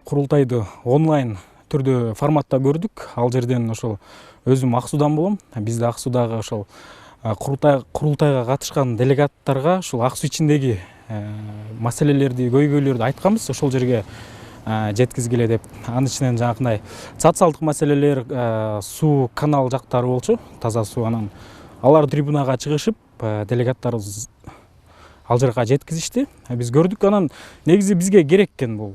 курултайды онлайн түрдө форматта көрдүк. Ал жерден ошол өзүм Ак Суудан болом. Бизде Ак Суудагы ошол курултайга катышкан делегаттарга ушул Ак Суу ичиндеги маселелерди, көйгөйлөрдү айтканбыз. Ошол жерге жеткизгиле деп. Анын ичинен жанакындай социалдык маселелер, суу канал жактары болчу, таза суу. Анан алар трибунага чыгышып, делегаттарыбыз ал жерге жеткизишти. Биз көрдүк. Анан негизи бизге керек экен бул.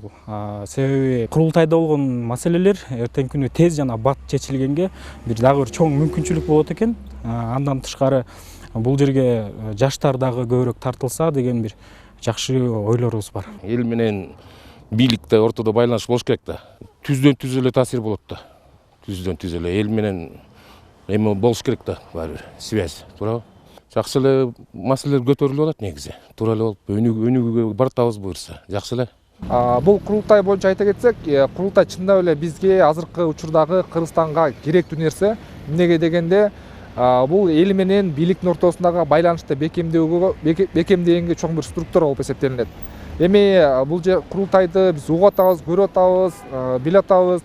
Себеби курултайда болгон маселелер эртеңки күнү тез жана бат чечилгенге дагы бир чоң мүмкүнчүлүк болот экен. Андан тышкары бул жерге жаштар дагы көбүрөөк тартылса деген бир жакшы ойлорубуз бар. Эл менен бийликте ортодо байланыш болуш керек да. Түздөн түз эле таасир болот да. Түздөн түз эле эл менен эме болуш керек да, баары бир связь, туурабы? Жакшы эле маселелер көтөрүлүп атат негизи. Туура эле болуп, өнүгүүгө баратабыз буюрса. Жакшы эле. Бул курултай боюнча айта кетсек, курултай чындап эле бизге азыркы учурдагы Кыргызстанга керектүү нерсе. Эмнеге дегенде, бул эл менен бийликтин ортосундагы байланышты бекемдегенге чоң бир структура болуп эсептелинет. Эми бул курултайды биз угуп атабыз, көрүп атабыз, билип атабыз.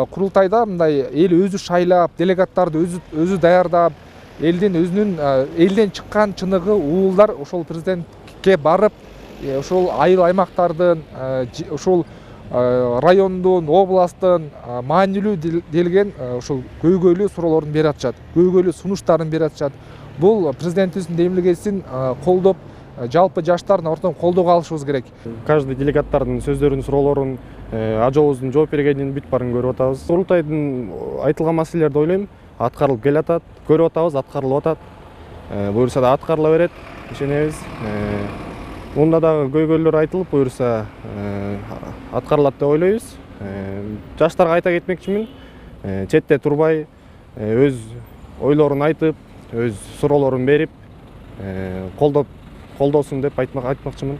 Курултайда мындай эл өзү шайлап, делегаттарды өзү даярдап, элден чыккан чыныгы уулдар ошол президентке барып, ошол айыл аймактардын, ошол райондун, областтын маанилүү делген ошол көйгөйлүү суроолорун берип атышат, көйгөйлүү сунуштарын берип атышат. Бул президентибиздин демилгесин колдоп, жалпы жаштардын ортосун колдоого алышыбыз керек. Каждый делегаттардын сөздөрүн, суроолорун, ажообуздун жооп бергенин бүт баарын көрүп атабыз. Курултайдын айтылган маселелерди ойлойм, аткарылып келатат, көрүп атабыз, аткарылып атат. Буюрса да аткарыла берет, ишенебиз. Мында дагы көйгөйлөр айтылып, буюрса аткарылат деп ойлойбуз. Жаштарга айта кетмекчимин, четте турбай, өз ойлорун айтып, өз суроолорун берип, колдосун деп айтмакчымын.